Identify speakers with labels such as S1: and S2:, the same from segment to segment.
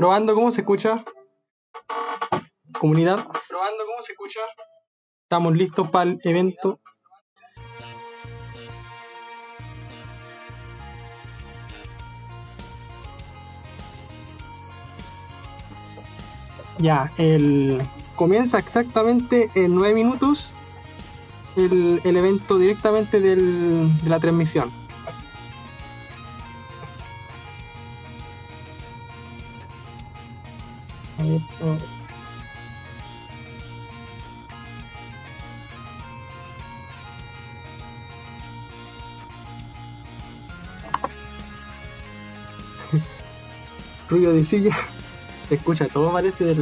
S1: Probando, ¿cómo se escucha? Comunidad. Probando, ¿cómo se escucha? Estamos listos para el evento. Ya, comienza exactamente en 9 minutos el evento directamente de la transmisión. A ver, ruido de silla. Se escucha todo, parece.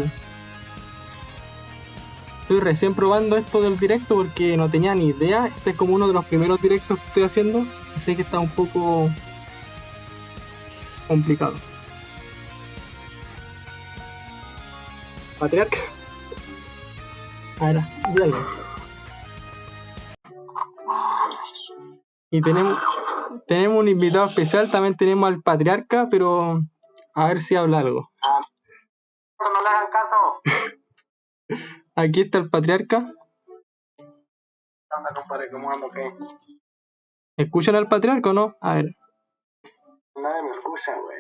S1: Estoy recién probando esto del directo porque no tenía ni idea. Este es como uno de los primeros directos que estoy haciendo. Sé que está un poco complicado. Patriarca. Ahora, dígalo. Y tenemos un invitado especial. También tenemos al Patriarca, pero a ver si habla algo.
S2: No le hagan caso.
S1: Aquí está el Patriarca.
S2: ¿Qué onda, compadre? ¿Cómo ando? ¿Qué?
S1: ¿Escuchan al Patriarca o no? A ver.
S2: Nadie me escucha, güey.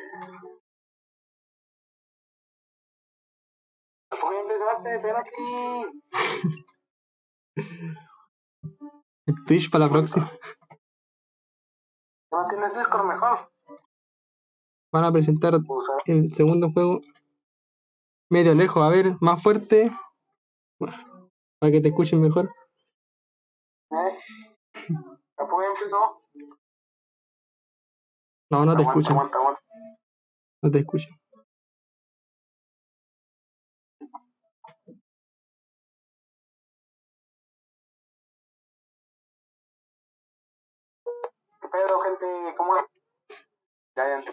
S2: ¿Por qué empezaste? Ven aquí.
S1: Twitch para la próxima.
S2: ¿No tienes Discord mejor?
S1: Van a presentar el segundo juego. Medio lejos, a ver, más fuerte. Bueno, para que te escuchen mejor.
S2: ¿Por qué empezó?
S1: No, no te escuchan.
S2: Aguanta.
S1: No te escuchan.
S2: ¿Qué pedo, gente? ¿Cómo es? Ya.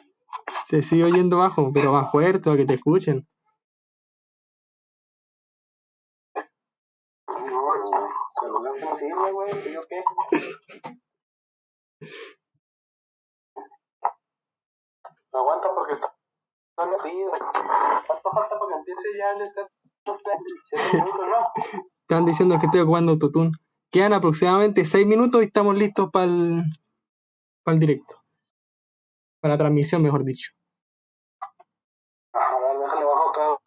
S1: Se sigue oyendo bajo, pero más fuerte para que te escuchen.
S2: No, celular no sirve, güey. ¿Yo qué? Aguanta porque está metido. ¿Cuánto falta para que empiece ya el step? 7 minutos, ¿no?
S1: Están diciendo que estoy jugando autotune. Quedan aproximadamente 6 minutos y estamos listos para el directo. Para la transmisión, mejor dicho.
S2: A ver, déjale bajo acá.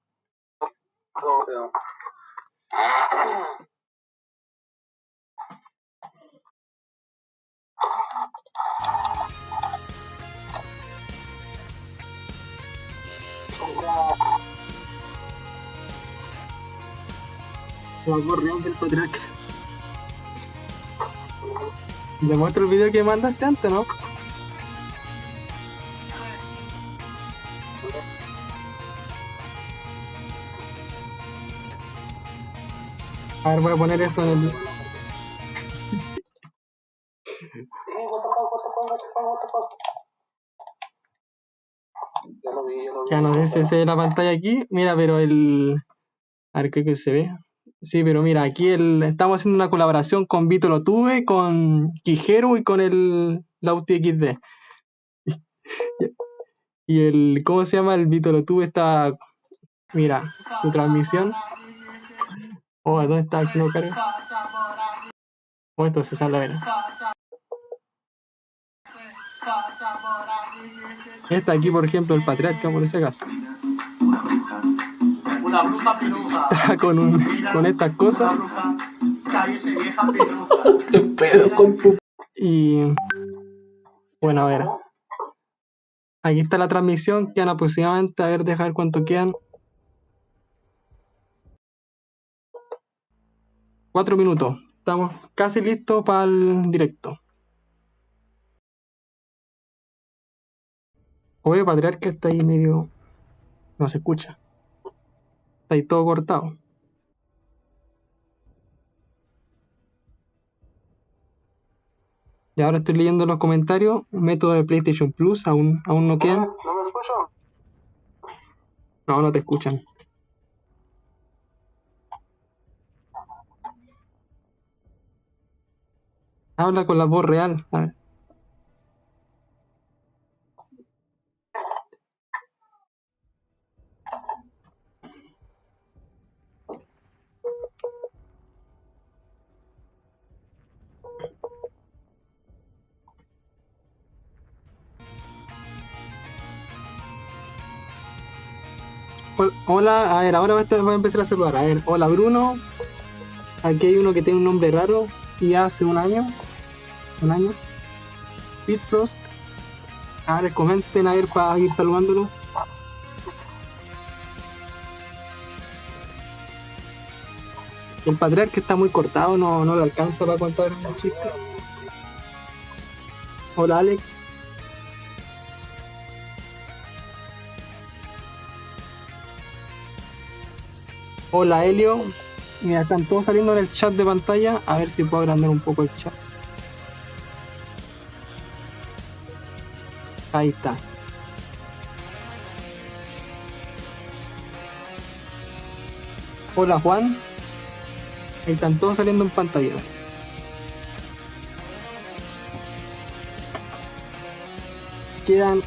S1: Se va corriendo el Patriarca. Le muestro el video que mandaste antes, ¿no? A ver, voy a poner eso en el...
S2: What the fuck. Ya lo vi.
S1: Ya no sé si se ve la pantalla aquí. Mira, pero a ver, creo que se ve. Sí, pero mira, aquí estamos haciendo una colaboración con Vito Lo Tuve, con Quijero y con el Lauti XD. Y ¿cómo se llama? El Vito Lo Tuve está... Mira, su transmisión. Oh, ¿dónde está? Aquí no carga. Oh, esto se sale a ver. Está aquí, por ejemplo, el Patriarca, por ese caso.
S2: Una bruja piruja.
S1: con estas cosas.
S2: Cállese, vieja piruja.
S1: Pero con y bueno, a ver. Aquí está la transmisión. Quedan aproximadamente, a ver, dejar cuánto quedan. 4 minutos. Estamos casi listos para el directo. Oye, Patriarca está ahí medio... No se escucha. Está ahí todo cortado. Y ahora estoy leyendo los comentarios. Método de PlayStation Plus. Aún no quedan.
S2: ¿No me escucho?
S1: No te escuchan. Habla con la voz real. A ver. Hola, a ver, ahora voy a empezar a saludar. A ver, hola Bruno. Aquí hay uno que tiene un nombre raro y hace un año. Pitros. A ver, comenten a ver para ir saludándolos. El Patriarca está muy cortado, no lo alcanza para contar un chiste. Hola Alex. Hola Helio. Mira, están todos saliendo en el chat de pantalla. A ver si puedo agrandar un poco el chat. Ahí está. Hola Juan. Ahí están todos saliendo en pantalla. Quedan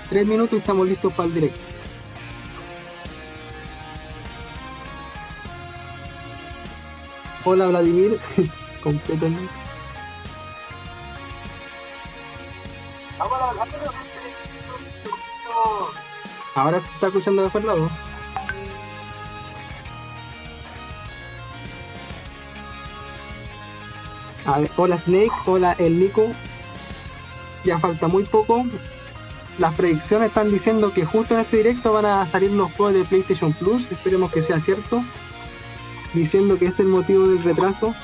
S1: 3 minutos y estamos listos para el directo. Hola Vladimir. Completamente. Ahora se está escuchando de aquel lado. A ver, hola Snake, hola el Nico. Ya falta muy poco. Las predicciones están diciendo que justo en este directo van a salir los juegos de PlayStation Plus. Esperemos que sea cierto. Diciendo que es el motivo del retraso.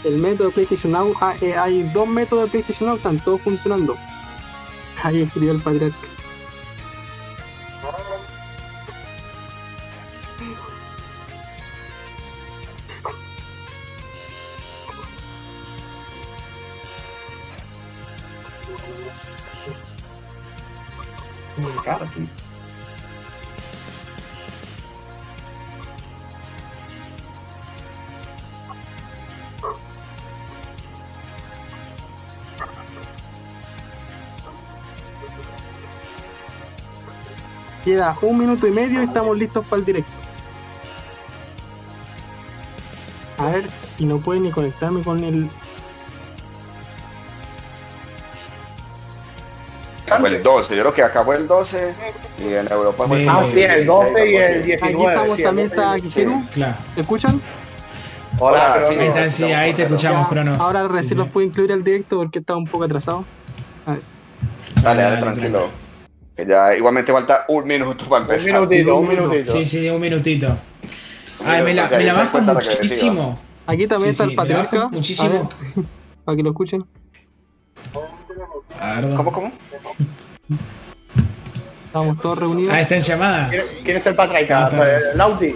S1: El método de PlayStation Now, hay 2 métodos de PlayStation Now, están todos funcionando. Ahí escribió el Patriarca. Muy caro, sí. Queda 1 minuto y medio y estamos listos para el directo. A ver, y no puedo ni conectarme con el...
S3: Fue el 12, yo creo que acá fue el 12 y en Europa fue el
S4: 16.
S3: sí,
S4: el 12 y el 19.
S1: Aquí estamos,
S4: sí,
S1: también está Kijeru.
S5: Claro.
S1: ¿Te escuchan?
S4: Hola,
S3: Hola, sí.
S5: Ahí está, sí, ahí te escuchamos, Cronos.
S1: Ahora recién
S5: Sí, sí.
S1: los puedo incluir al directo porque estaba un poco atrasado. A ver.
S3: Dale, tranquilo. Que ya igualmente falta 1 minuto para empezar.
S4: Un minutito.
S5: Sí, un minutito. Ay, me la
S3: Porque ahí se
S5: bajo
S3: cuenta la que
S5: muchísimo.
S1: Aquí también está el
S5: me la bajo
S1: Patriarca.
S5: muchísimo.
S1: A ver, para que lo escuchen.
S5: A ver,
S3: ¿Cómo?
S1: Estamos todos reunidos.
S5: Ah, está en llamada.
S4: ¿Quién es el Patriarca? ¿Lauti?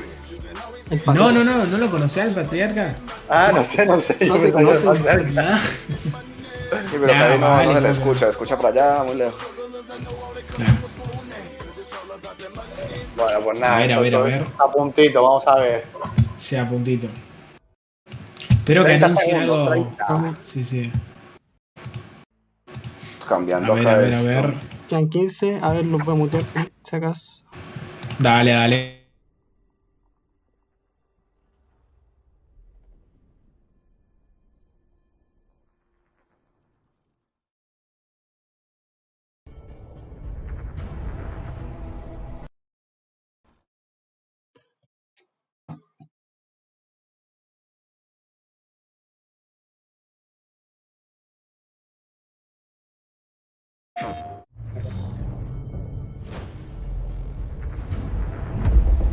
S1: El Patriarca.
S5: No lo conocía el Patriarca.
S4: Ah, no sé.
S1: No se conoce.
S5: Ah,
S3: Sí, pero que ahí no se le escucha por allá, muy lejos.
S5: claro.
S4: Bueno, pues nada.
S5: A ver.
S4: A puntito, vamos a ver.
S5: Sí, a puntito. Espero que
S4: 30
S5: anuncie
S4: segundos,
S5: algo.
S4: 30.
S5: Sí.
S3: Cambiando
S5: A
S3: acá
S5: ver.
S3: esto.
S1: Quedan 15. A ver, los voy a mutear. Si acaso.
S5: Dale.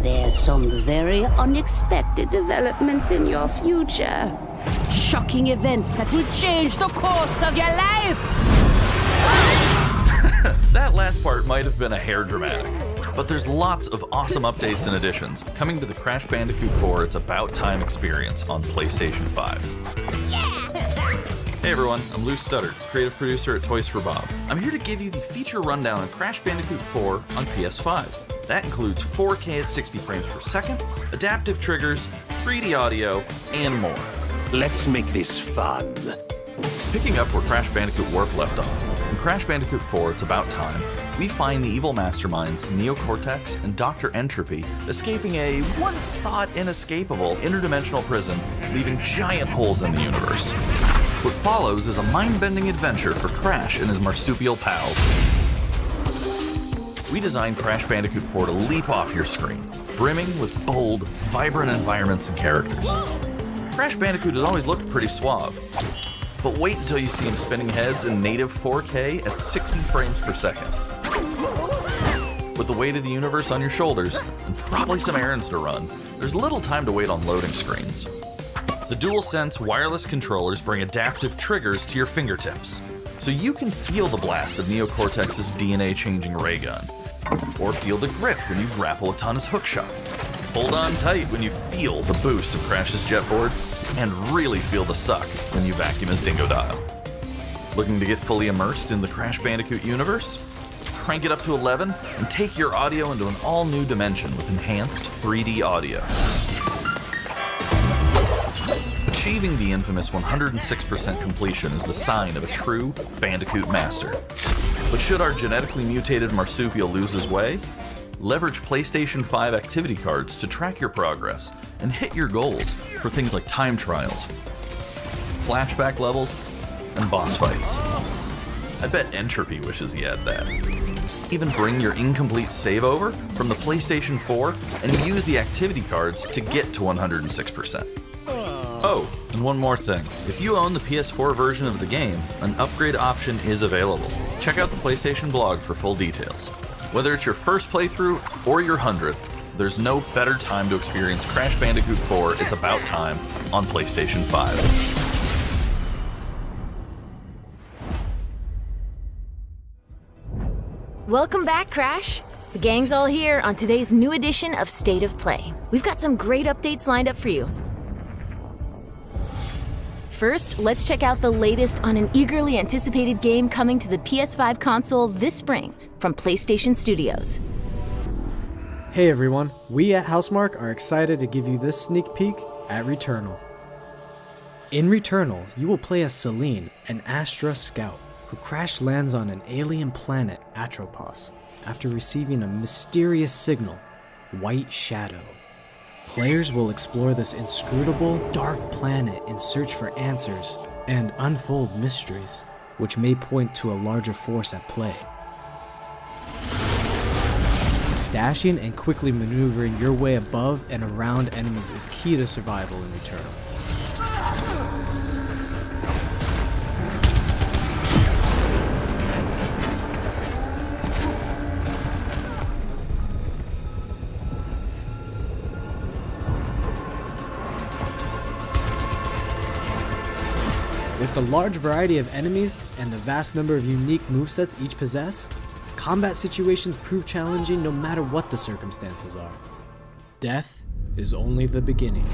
S6: There's some very unexpected developments in your future. Shocking events that will change the course of your life!
S7: That last part might have been a hair dramatic, but there's lots of awesome updates and additions coming to the Crash Bandicoot 4 It's About Time experience on PlayStation 5. Hey everyone, I'm Lou Studdard, creative producer at Toys for Bob. I'm here to give you the feature rundown on Crash Bandicoot 4 on PS5. That includes 4K at 60 frames per second, adaptive triggers, 3D audio, and more.
S8: Let's make this fun.
S7: Picking up where Crash Bandicoot Warp left off, in Crash Bandicoot 4 It's About Time, we find the evil masterminds Neocortex and Dr. Entropy escaping a once thought inescapable interdimensional prison, leaving giant holes in the universe. What follows is a mind-bending adventure for Crash and his marsupial pals. We designed Crash Bandicoot 4 to leap off your screen, brimming with bold, vibrant environments and characters. Crash Bandicoot has always looked pretty suave, but wait until you see him spinning heads in native 4K at 60 frames per second. With the weight of the universe on your shoulders, and probably some errands to run, there's little time to wait on loading screens. The DualSense wireless controllers bring adaptive triggers to your fingertips, so you can feel the blast of Neocortex's DNA-changing ray gun, or feel the grip when you grapple a Tana's hookshot. Hold on tight when you feel the boost of Crash's jetboard, and really feel the suck when you vacuum his Dingodile. Looking to get fully immersed in the Crash Bandicoot universe? Crank it up to 11 and take your audio into an all-new dimension with enhanced 3D audio. Achieving the infamous 106% completion is the sign of a true Bandicoot master. But should our genetically mutated marsupial lose his way? Leverage PlayStation 5 activity cards to track your progress and hit your goals for things like time trials, flashback levels, and boss fights. I bet Entropy wishes he had that. Even bring your incomplete save over from the PlayStation 4 and use the activity cards to get to 106%. Oh, and one more thing. If you own the PS4 version of the game, an upgrade option is available. Check out the PlayStation blog for full details. Whether it's your first playthrough or your 100th, there's no better time to experience Crash Bandicoot 4 It's About Time on PlayStation 5.
S9: Welcome back, Crash. The gang's all here on today's new edition of State of Play. We've got some great updates lined up for you. First, let's check out the latest on an eagerly anticipated game coming to the PS5 console this spring from PlayStation Studios.
S10: Hey everyone, we at Housemarque are excited to give you this sneak peek at Returnal. In Returnal, you will play as Celine, an Astra scout, who crash lands on an alien planet, Atropos, after receiving a mysterious signal, White Shadow. Players will explore this inscrutable, dark planet in search for answers and unfold mysteries, which may point to a larger force at play. Dashing and quickly maneuvering your way above and around enemies is key to survival in Returnal. With the large variety of enemies and the vast number of unique movesets each possess, combat situations prove challenging no matter what the circumstances are. Death is only the beginning.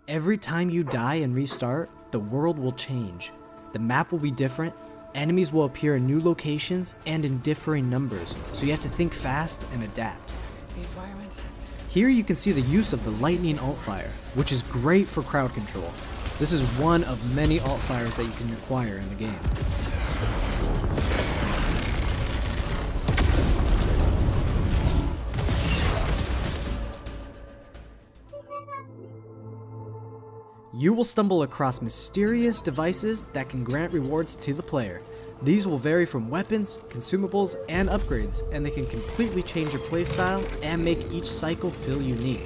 S10: Every time you die and restart, the world will change. The map will be different, enemies will appear in new locations and in differing numbers, so you have to think fast and adapt. Here you can see the use of the lightning alt-fire, which is great for crowd control. This is one of many alt-fires that you can acquire in the game. You will stumble across mysterious devices that can grant rewards to the player. These will vary from weapons, consumables, and upgrades, and they can completely change your playstyle and make each cycle feel unique.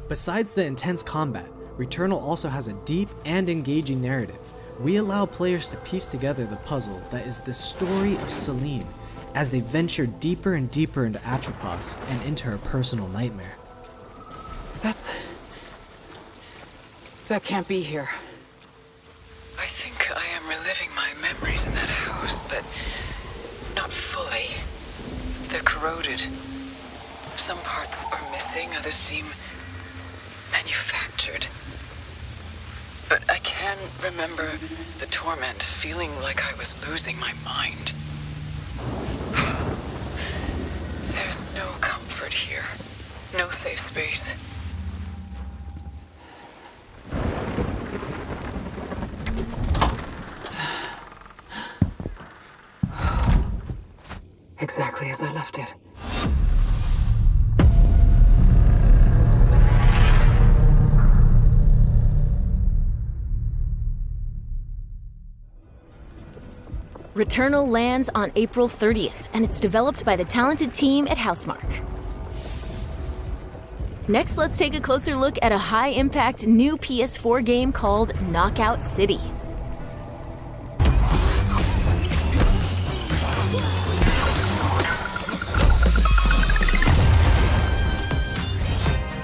S10: Besides the intense combat, Returnal also has a deep and engaging narrative. We allow players to piece together the puzzle that is the story of Celine, as they venture deeper and deeper into Atropos and into her personal nightmare.
S11: That can't be here. I think I am reliving my memories in that house, but not fully. They're corroded. Some parts are missing, others seem manufactured. But I can remember the torment, feeling like I was losing my mind. There's no comfort here. No safe space. exactly as I left it.
S9: Returnal lands on April 30th, and it's developed by the talented team at Housemarque. Next, let's take a closer look at a high-impact new PS4 game called Knockout City.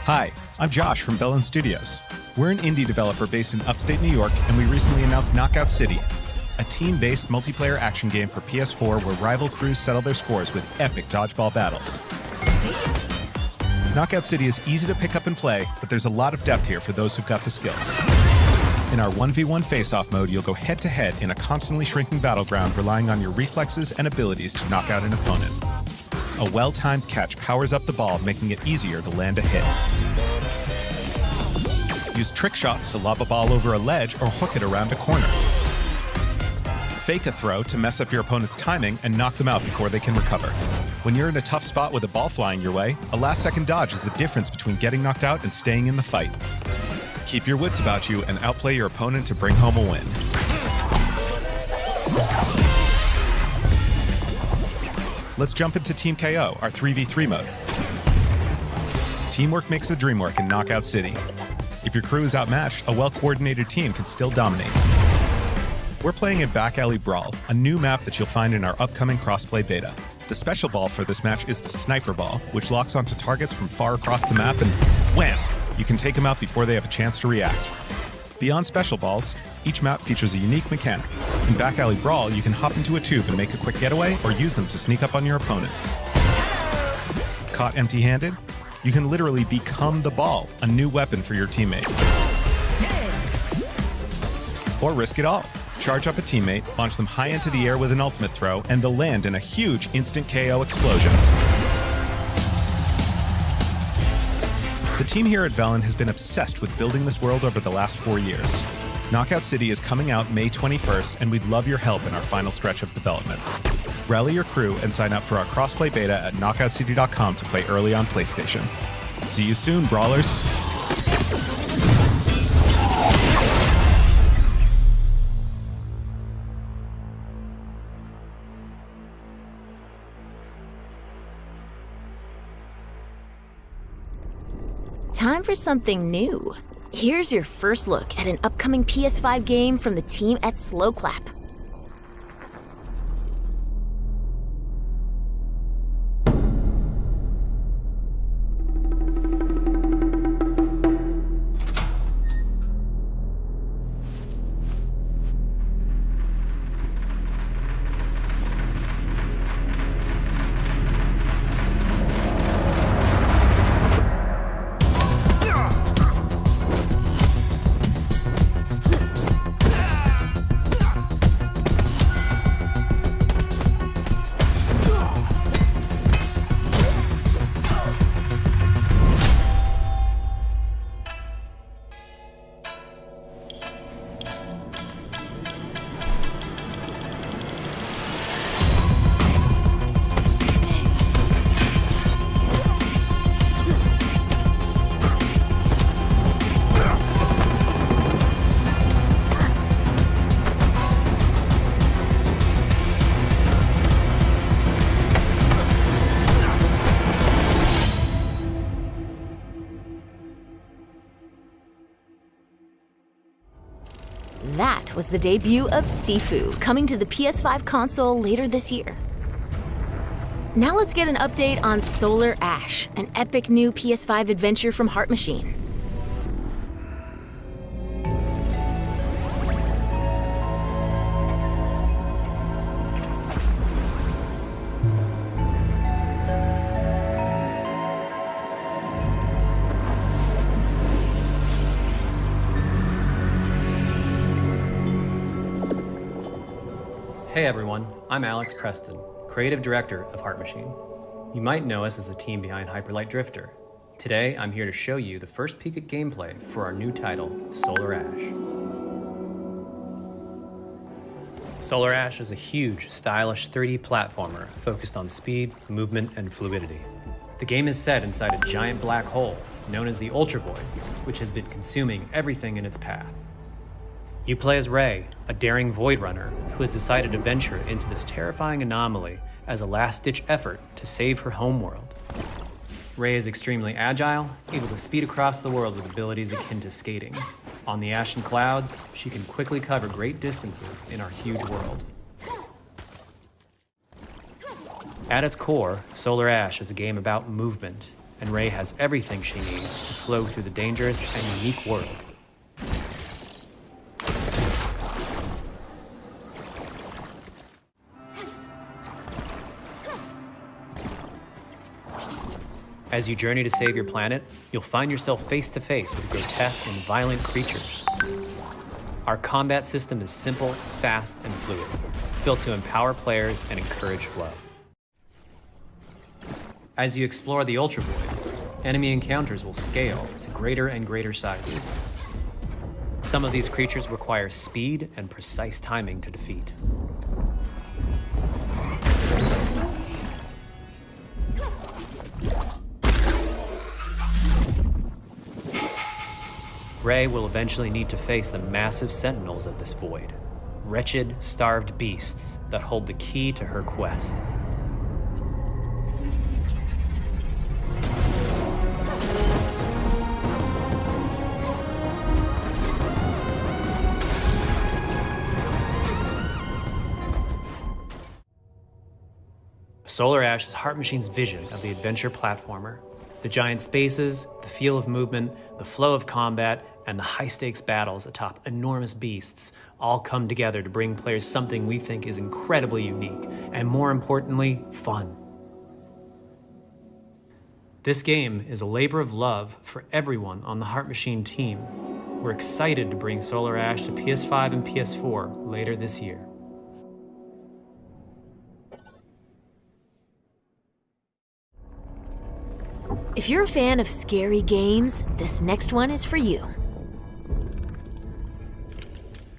S12: Hi, I'm Josh from Bellin Studios. We're an indie developer based in upstate New York, and we recently announced Knockout City, a team-based multiplayer action game for PS4 where rival crews settle their scores with epic dodgeball battles. Knockout City is easy to pick up and play, but there's a lot of depth here for those who've got the skills. In our 1v1 face-off mode, you'll go head-to-head in a constantly shrinking battleground, relying on your reflexes and abilities to knock out an opponent. A well-timed catch powers up the ball, making it easier to land a hit. Use trick shots to lob a ball over a ledge or hook it around a corner. Fake a throw to mess up your opponent's timing and knock them out before they can recover. When you're in a tough spot with a ball flying your way, a last-second dodge is the difference between getting knocked out and staying in the fight. Keep your wits about you and outplay your opponent to bring home a win. Let's jump into Team KO, our 3v3 mode. Teamwork makes the dream work in Knockout City. If your crew is outmatched, a well-coordinated team can still dominate. We're playing in Back Alley Brawl, a new map that you'll find in our upcoming crossplay beta. The special ball for this match is the Sniper Ball, which locks onto targets from far across the map and wham! You can take them out before they have a chance to react. Beyond special balls, each map features a unique mechanic. In Back Alley Brawl, you can hop into a tube and make a quick getaway or use them to sneak up on your opponents. Caught empty-handed? You can literally become the ball, a new weapon for your teammate. Or risk it all. Charge up a teammate, launch them high into the air with an ultimate throw, and they'll land in a huge instant KO explosion. The team here at Velen has been obsessed with building this world over the last 4 years. Knockout City is coming out May 21st, and we'd love your help in our final stretch of development. Rally your crew and sign up for our crossplay beta at knockoutcity.com to play early on PlayStation. See you soon, brawlers!
S9: Time for something new. Here's your first look at an upcoming PS5 game from the team at Slowclap. That was the debut of Sifu, coming to the PS5 console later this year. Now let's get an update on Solar Ash, an epic new PS5 adventure from Heart Machine.
S13: Hey everyone, I'm Alex Preston, Creative Director of Heart Machine. You might know us as the team behind Hyperlight Drifter. Today, I'm here to show you the first peek at gameplay for our new title, Solar Ash. Solar Ash is a huge, stylish 3D platformer focused on speed, movement, and fluidity. The game is set inside a giant black hole known as the Ultra Void, which has been consuming everything in its path. You play as Ray, a daring Void Runner who has decided to venture into this terrifying anomaly as a last-ditch effort to save her homeworld. Ray is extremely agile, able to speed across the world with abilities akin to skating. On the ashen clouds, she can quickly cover great distances in our huge world. At its core, Solar Ash is a game about movement, and Ray has everything she needs to flow through the dangerous and unique world. As you journey to save your planet, you'll find yourself face to face with grotesque and violent creatures. Our combat system is simple, fast, and fluid, built to empower players and encourage flow. As you explore the Ultra Void, enemy encounters will scale to greater and greater sizes. Some of these creatures require speed and precise timing to defeat. Ray will eventually need to face the massive sentinels of this void, wretched, starved beasts that hold the key to her quest. Solar Ash is Heart Machine's vision of the adventure platformer. The giant spaces, the feel of movement, the flow of combat, and the high-stakes battles atop enormous beasts all come together to bring players something we think is incredibly unique, and more importantly, fun. This game is a labor of love for everyone on the Heart Machine team. We're excited to bring Solar Ash to PS5 and PS4 later this year.
S9: If you're a fan of scary games, this next one is for you.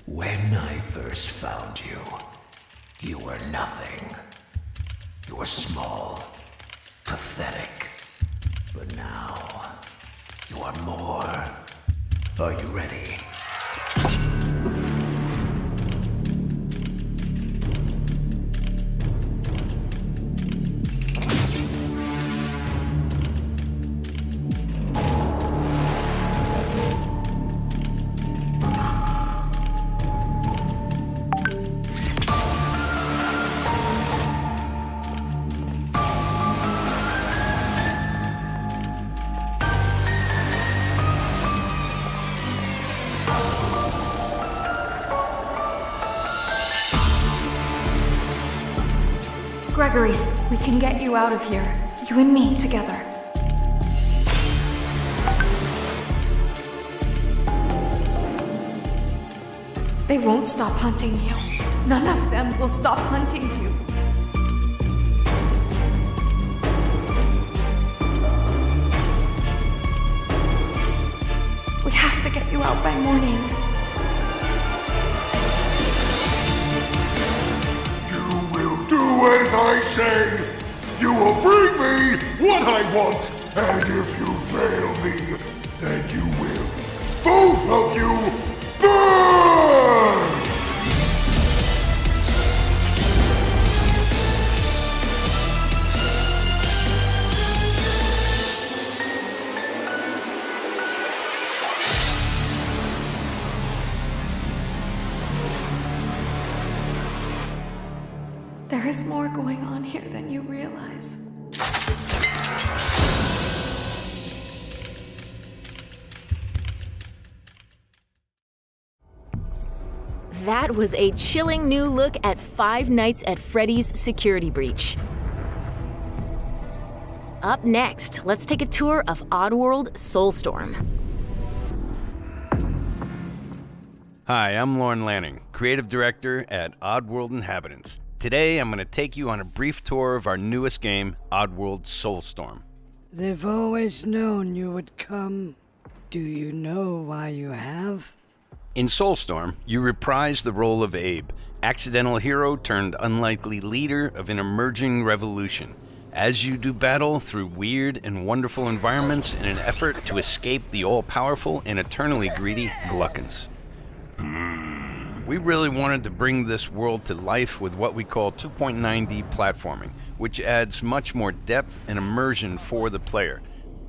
S14: When I first found you, you were nothing. You were small, pathetic. But now, you are more. Are you ready?
S15: Gregory, we can get you out of here. You and me together. They won't stop hunting you. None of them will stop hunting you. We have to get you out by morning.
S14: Do as I say! You will bring me what I want! And if you fail me, then you will, both of you, burn!
S15: There is more going on here than you realize.
S9: That was a chilling new look at Five Nights at Freddy's Security Breach. Up next, let's take a tour of Oddworld Soulstorm.
S16: Hi, I'm Lauren Lanning, Creative Director at Oddworld Inhabitants. Today, I'm going to take you on a brief tour of our newest game, Oddworld Soulstorm.
S17: They've always known you would come. Do you know why you have?
S16: In Soulstorm, you reprise the role of Abe, accidental hero turned unlikely leader of an emerging revolution, as you do battle through weird and wonderful environments in an effort to escape the all-powerful and eternally greedy Gluckons. We really wanted to bring this world to life with what we call 2.9D platforming, which adds much more depth and immersion for the player.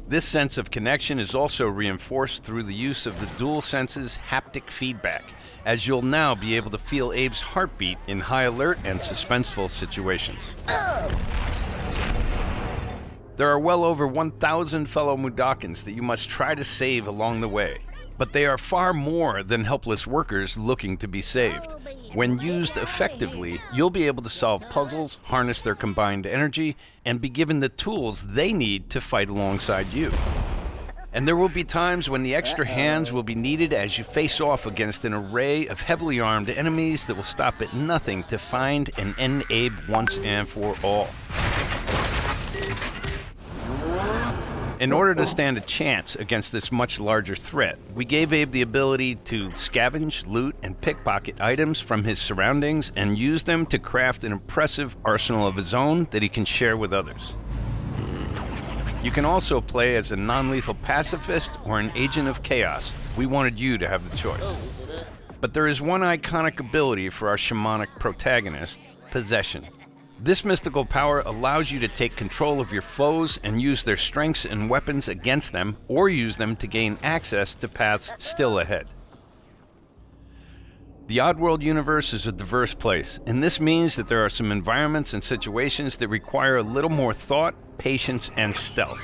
S16: This sense of connection is also reinforced through the use of the DualSense's haptic feedback, as you'll now be able to feel Abe's heartbeat in high alert and suspenseful situations. There are well over 1,000 fellow Mudokons that you must try to save along the way, but they are far more than helpless workers looking to be saved. When used effectively, you'll be able to solve puzzles, harness their combined energy, and be given the tools they need to fight alongside you. And there will be times when the extra hands will be needed as you face off against an array of heavily armed enemies that will stop at nothing to find and end Abe once and for all. In order to stand a chance against this much larger threat, we gave Abe the ability to scavenge, loot, and pickpocket items from his surroundings and use them to craft an impressive arsenal of his own that he can share with others. You can also play as a non-lethal pacifist or an agent of chaos. We wanted you to have the choice. But there is one iconic ability for our shamanic protagonist, Possession. This mystical power allows you to take control of your foes and use their strengths and weapons against them, or use them to gain access to paths still ahead. The Oddworld universe is a diverse place, and this means that there are some environments and situations that require a little more thought, patience, and stealth.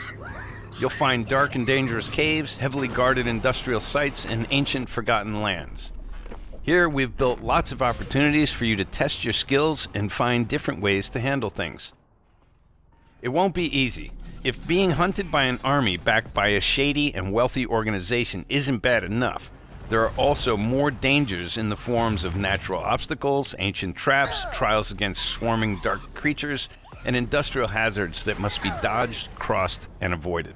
S16: You'll find dark and dangerous caves, heavily guarded industrial sites, and ancient forgotten lands. Here, we've built lots of opportunities for you to test your skills and find different ways to handle things. It won't be easy. If being hunted by an army backed by a shady and wealthy organization isn't bad enough, there are also more dangers in the forms of natural obstacles, ancient traps, trials against swarming dark creatures, and industrial hazards that must be dodged, crossed, and avoided.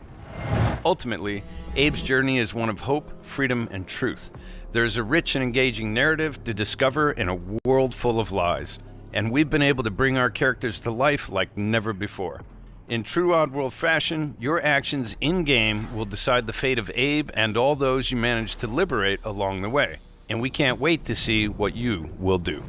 S16: Ultimately, Abe's journey is one of hope, freedom, and truth. There is a rich and engaging narrative to discover in a world full of lies, and we've been able to bring our characters to life like never before. In true Oddworld fashion, your actions in-game will decide the fate of Abe and all those you manage to liberate along the way, and we can't wait to see what you will do.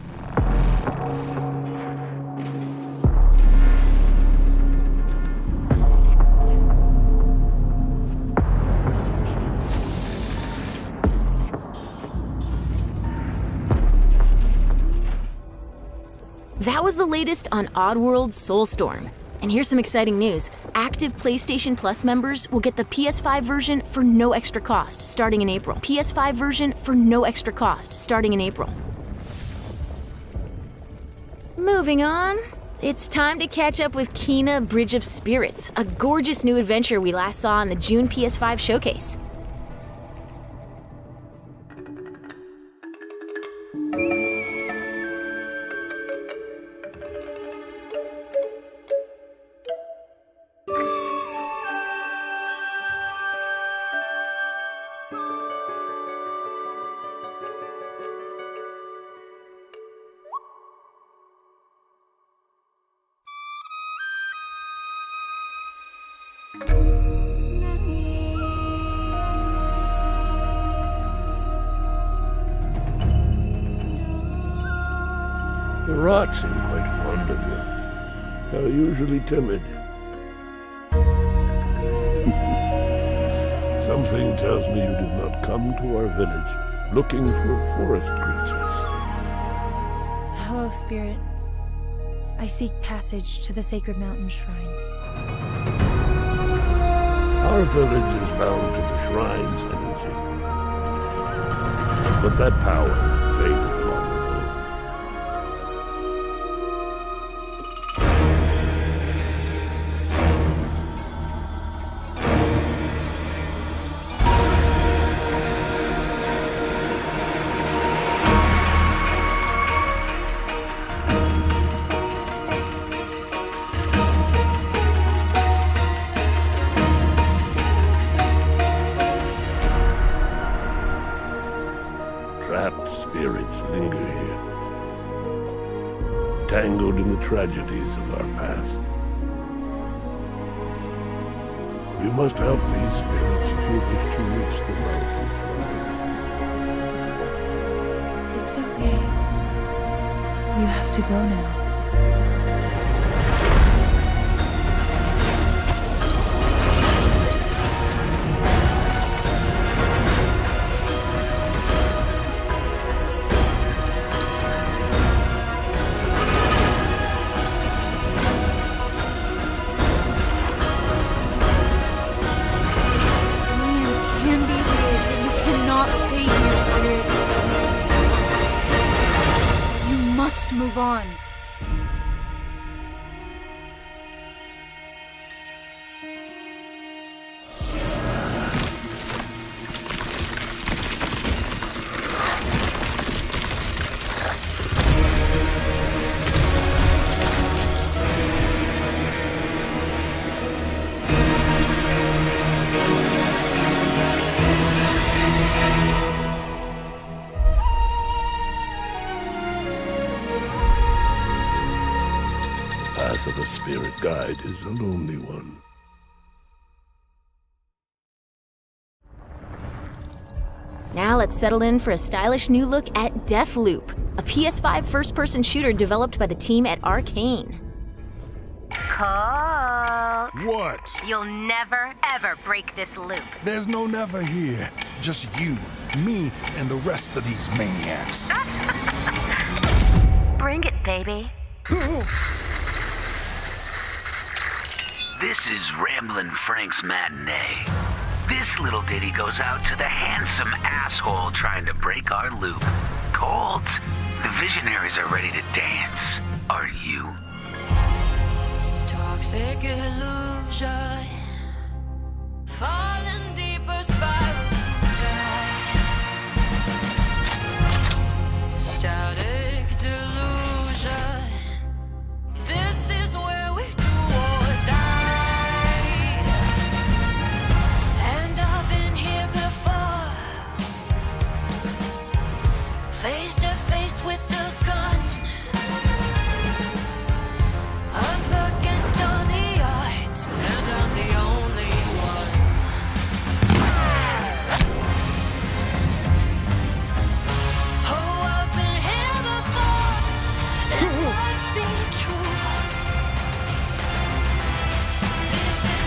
S9: That was the latest on Oddworld Soulstorm. And here's some exciting news. Active PlayStation Plus members will get the PS5 version for no extra cost starting in April. PS5 version for no extra cost starting in April. Moving on. It's time to catch up with Kena Bridge of Spirits, a gorgeous new adventure we last saw in the June PS5 showcase.
S14: The rats seem quite fond of you. They're usually timid. Something tells me you did not come to our village looking for forest creatures.
S17: Hello, Spirit. I seek passage to the Sacred Mountain Shrine.
S14: Our village is bound to the shrine's energy. But that power faded long ago. linger here, tangled in the tragedies of our past. You must help these spirits if you wish to reach the mountain shrine.
S17: It's okay. You have to go now. Move on.
S14: The path of a spirit guide is a lonely one.
S9: Now let's settle in for a stylish new look at Deathloop, a PS5 first-person shooter developed by the team at Arcane.
S18: Colt.
S19: What?
S18: You'll never, ever break this loop.
S19: There's no never here. Just you, me, and the rest of these maniacs.
S18: Bring it, baby.
S20: This is Ramblin' Frank's Matinee. This little ditty goes out to the handsome asshole trying to break our loop. Colt, the visionaries are ready to dance. Are you?
S11: Toxic illusion, falling deeper spiral down. Static delusion. This is where we do or die. And I've been here before, face to face with the gun. Up against all the odds, and I'm the only one. Oh, I've been here before. It must be true. This is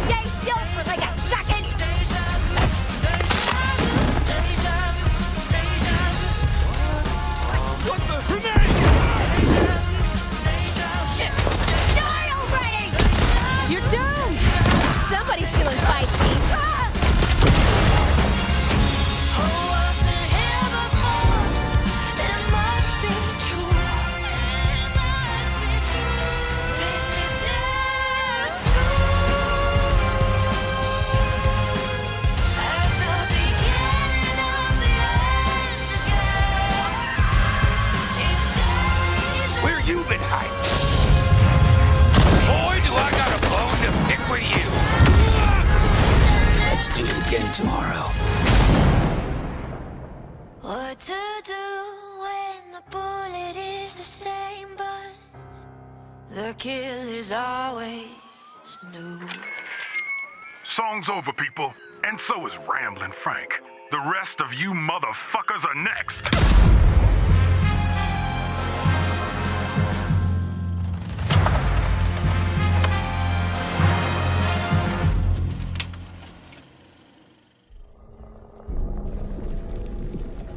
S18: Stay still for like a second.
S19: What the?
S18: Shit! Die already! You're doomed! Somebody's feeling feisty.
S11: Oh, I've been here before. It must be true. This is death. At the beginning of the end again. It's deja.
S20: Where you been hiding? Boy, do I got a bone to pick with you. Let's do it again tomorrow.
S11: What to do when the bullet is the same, but the kill is always new.
S14: Song's over, people. And so is Ramblin' Frank. The rest of you motherfuckers are next.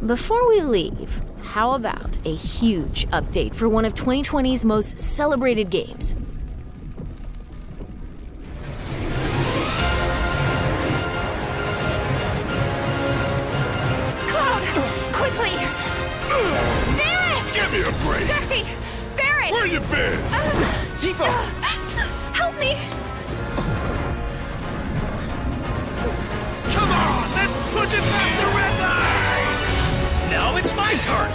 S9: Before we leave, how about a huge update for one of 2020's most celebrated games?
S18: Cloud! Quickly!
S14: Where you been?
S15: Tifa! Help me!
S14: Come on, let's push it past the red line! Now it's my turn!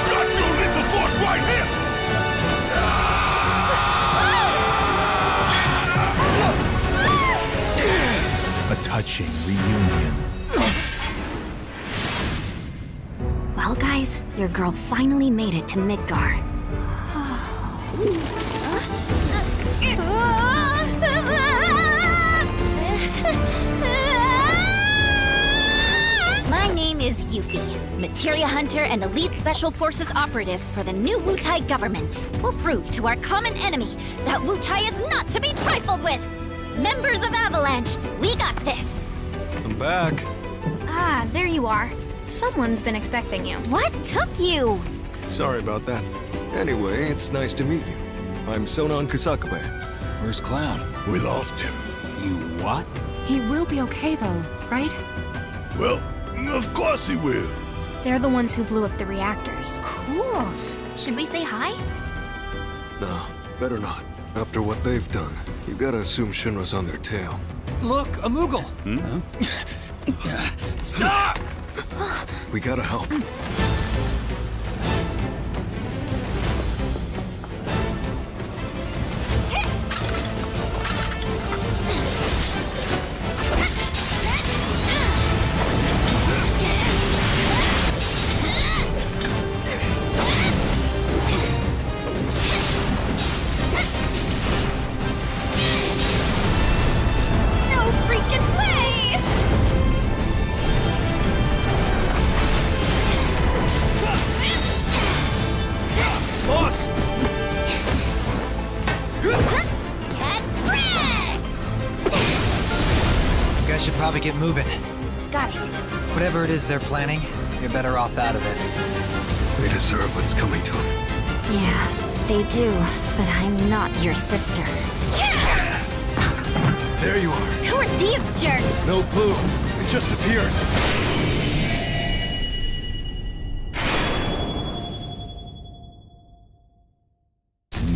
S14: Got your little force right here!
S21: A touching reunion.
S9: Well, guys, your girl finally made it to Midgar. My name is Yuffie, Materia Hunter and Elite Special Forces Operative for the new Wutai government. We'll prove to our common enemy that Wutai is not to be trifled with. Members of Avalanche, we got this.
S21: I'm back.
S9: Ah, there you are. Someone's been expecting you. What took you?
S21: Sorry about that. Anyway, it's nice to meet you. I'm Sonon Kusakabe. Where's Clown?
S14: We lost him.
S21: You what?
S17: He will be okay, though, right?
S14: Well, of course he will.
S9: They're the ones who blew up the reactors. Cool. Should we say hi?
S21: No, better not. After what they've done, you gotta assume Shinra's on their tail.
S22: Look, a Moogle!
S21: Stop! We gotta help.
S9: No freaking way!
S22: Boss!
S9: Get wrecked!
S22: You guys should probably get moving.
S9: Got it.
S22: Whatever it is they're planning, you're better off out of it.
S21: They deserve what's coming to them.
S9: Yeah, they do, but I'm not your sister.
S21: There you are.
S9: Who are these jerks?
S21: No clue. It just appeared.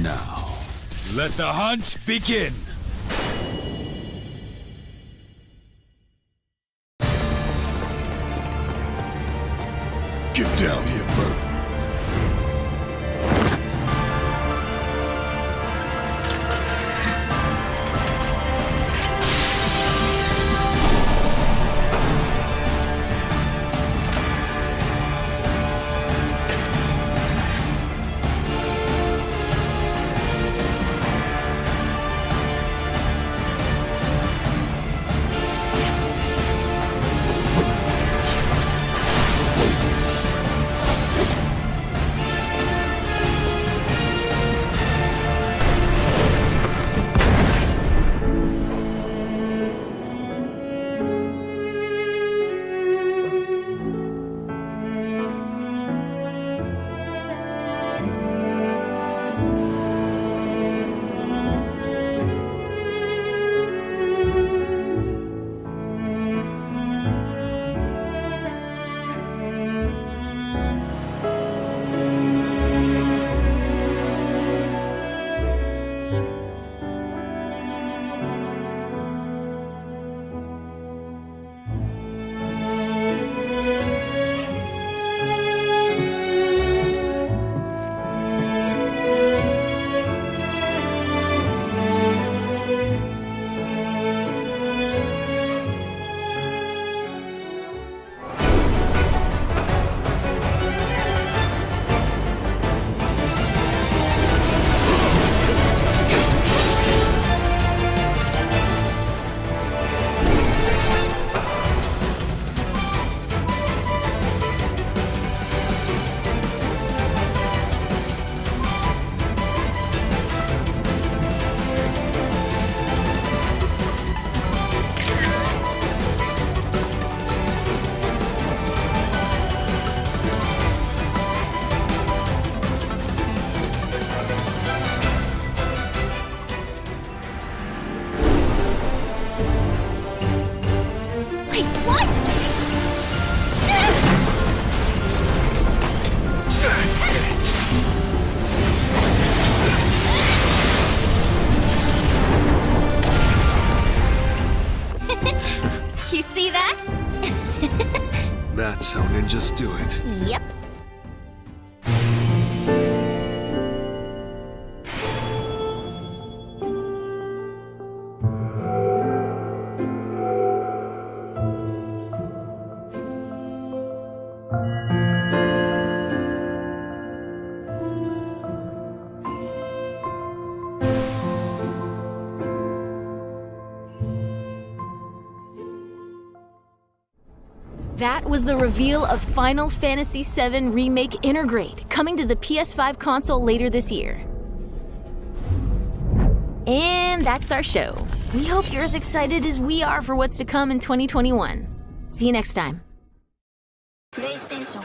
S14: Now, let the hunt begin! Get down here, Merc.
S21: That's how ninjas do it.
S9: Yep. That was the reveal of Final Fantasy VII Remake Intergrade, coming to the PS5 console later this year. And that's our show. We hope you're as excited as we are for what's to come in 2021. See you next time.
S18: PlayStation.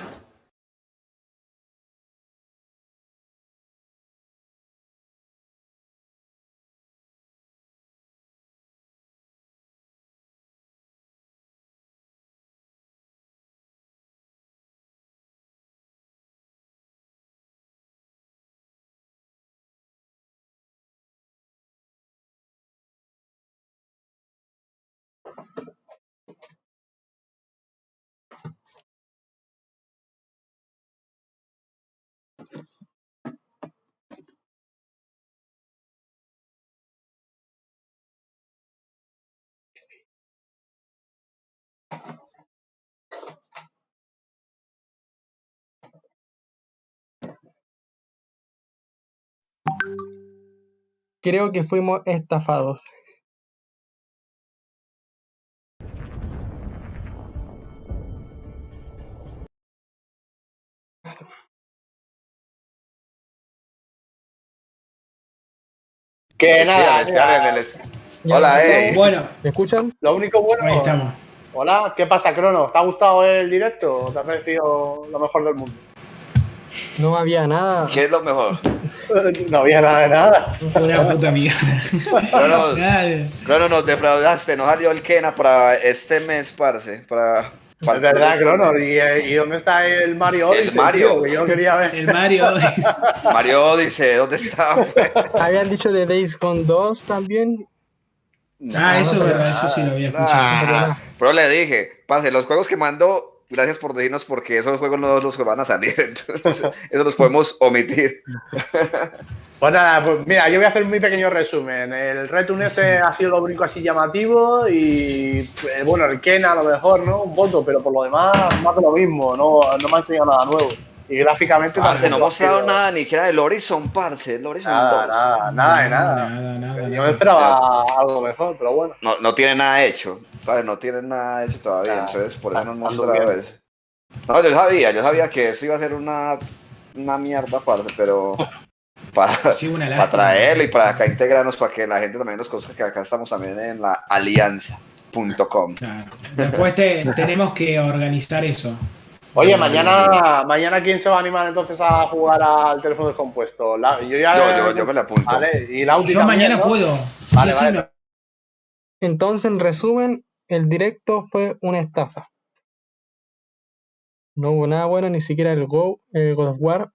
S1: Creo que fuimos estafados.
S2: Que nada,
S3: Hola,
S5: Bueno,
S1: ¿Me escuchan?
S2: Lo único bueno.
S5: Ahí estamos.
S2: Hola, ¿qué pasa, Cronos? ¿Te ha gustado el directo o te ha parecido lo mejor del mundo?
S1: No había nada.
S3: ¿Qué es lo mejor?
S2: No había nada de nada.
S5: Una puta mierda.
S3: Cronos, nos defraudaste, nos salió el Kena para este mes, parce.
S2: Es verdad, Cronos. ¿Y dónde está el Mario Odyssey?
S3: El Mario.
S2: Tío, que yo quería ver.
S5: El Mario Odyssey.
S3: Mario Odyssey, ¿dónde está?
S1: Habían dicho de Days Gone 2 también.
S5: Eso es verdad, eso sí lo había escuchado.
S3: Pero le dije, parce, los juegos que mando, gracias por decirnos porque esos juegos no los van a salir, entonces eso los podemos omitir.
S2: Pues nada, pues mira, yo voy a hacer un muy pequeño resumen. El Return ese ha sido lo único así llamativo y bueno, el Ken a lo mejor, ¿no? Un voto, pero por lo demás, más de lo mismo, no me ha enseñado nada nuevo. Y gráficamente
S3: Parce, no
S2: tampoco
S3: mostraron nada ni que era el Horizon, parce, el Horizon 2.
S2: Nada. Yo me esperaba algo mejor, pero bueno.
S3: No tiene nada hecho, ¿sabes? No tiene nada hecho todavía, entonces por eso no han mostrado eso. No, yo sabía que eso iba a ser una mierda, parce, pero para traerlo y para acá integrarnos, para que la gente también nos conozca que acá estamos también en la alianza.com.
S5: Claro. Después tenemos que organizar eso.
S2: Oye, mañana ¿quién se va a animar entonces a jugar al teléfono descompuesto?
S3: Yo me la apunto.
S2: Vale, y Lauti
S5: yo
S2: también,
S5: mañana
S2: ¿no?
S5: puedo.
S2: Vale,
S5: Sí,
S2: vale.
S5: no.
S1: Entonces, en resumen, el directo fue una estafa. No hubo nada bueno, ni siquiera el God of War.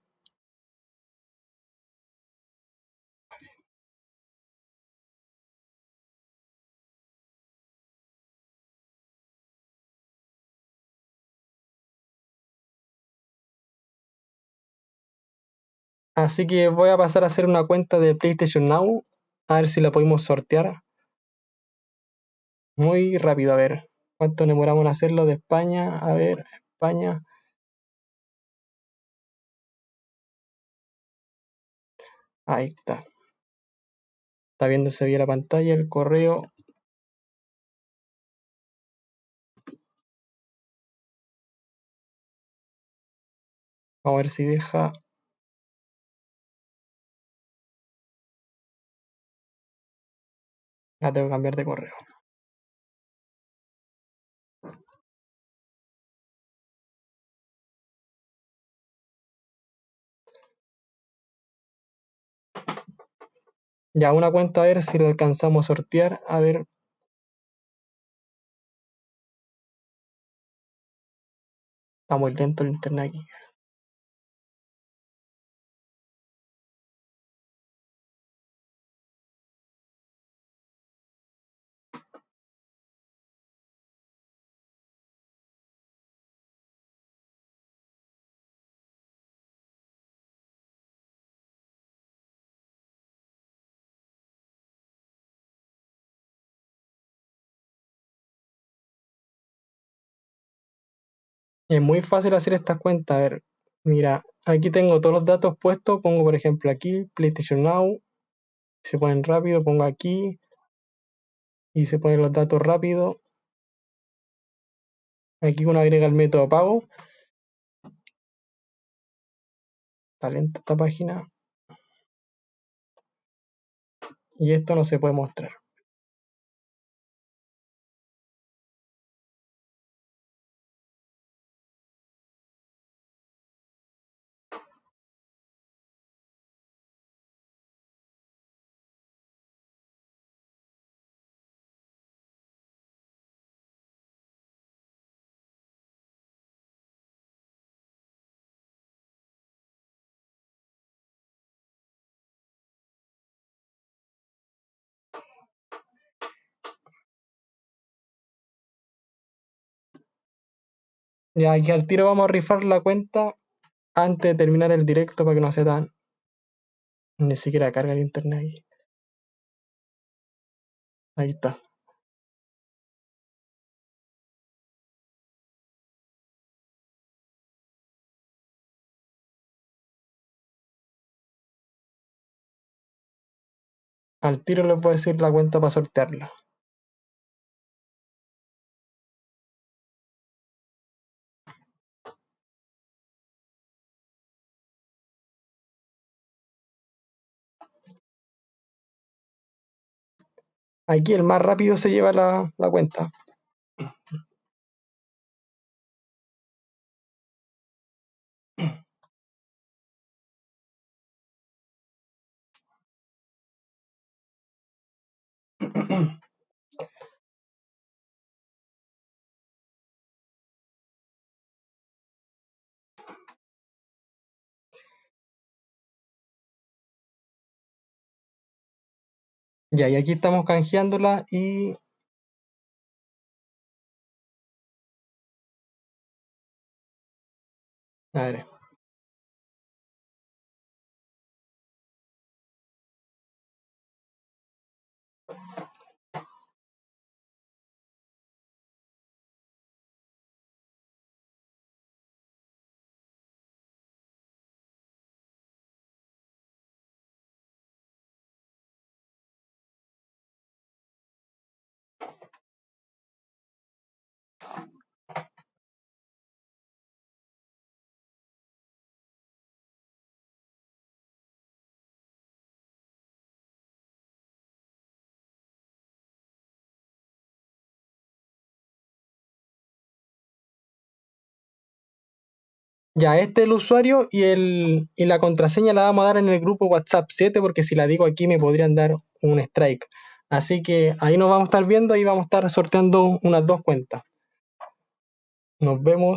S1: Así que voy a pasar a hacer una cuenta de PlayStation Now, a ver si la podemos sortear. Muy rápido, a ver. ¿Cuánto demoramos en hacerlo de España? A ver, España. Ahí está. Está viéndose bien la pantalla, el correo. Vamos a ver si deja. Ya tengo que cambiar de correo. Ya, una cuenta, a ver si la alcanzamos a sortear. A ver. Está muy lento el internet aquí. Es muy fácil hacer estas cuentas. A ver, mira, aquí tengo todos los datos puestos. Pongo, por ejemplo, aquí PlayStation Now. Se ponen rápido, pongo aquí. Y se ponen los datos rápido. Aquí uno agrega el método pago. Está lenta esta página. Y esto no se puede mostrar. Ya aquí al tiro vamos a rifar la cuenta antes de terminar el directo para que no sea tan... Ni siquiera carga el internet aquí. Ahí está. Al tiro les voy a decir la cuenta para sortearla. Aquí el más rápido se lleva la cuenta. Ya, y aquí estamos canjeándola y... A ver. Ya, este es el usuario y la contraseña la vamos a dar en el grupo WhatsApp 7 porque si la digo aquí me podrían dar un strike. Así que ahí nos vamos a estar viendo y vamos a estar sorteando unas 2 cuentas. Nos vemos.